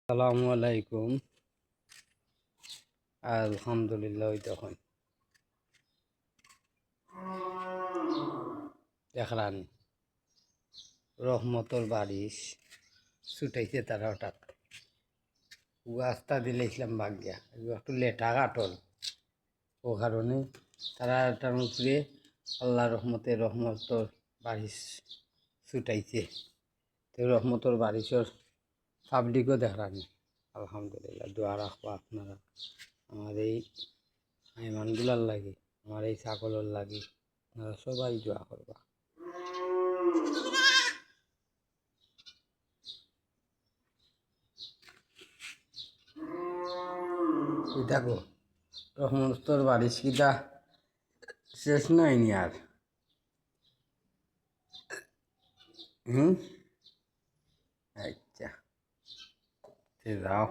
আসসালামু আলাইকুম। আলহামদুলিল্লাহ। ওই তখন দেখলাম রহমতর বারিশ ছুটাইছে তারা হঠাৎ রাস্তা দিলে ইসলাম বাগিয়া একটু লেটা কাটল ও কারণে তারা তার উপরে আল্লাহ রহমতর বারিশ ছুটাইছে। তো রহমতর বারিশর পাবলিকও দেখলাম। আলহামদুলিল্লাহ। দোয়া রাখবো আপনারা আমার এই মেহমানগুলার লাগে, আমার এই ছাগলের লাগে, আপনারা সবাই দোয়া করবা। দেখো রহমতর বারিশ কিটা শেষ নাইনি আর। আচ্ছা, যাও।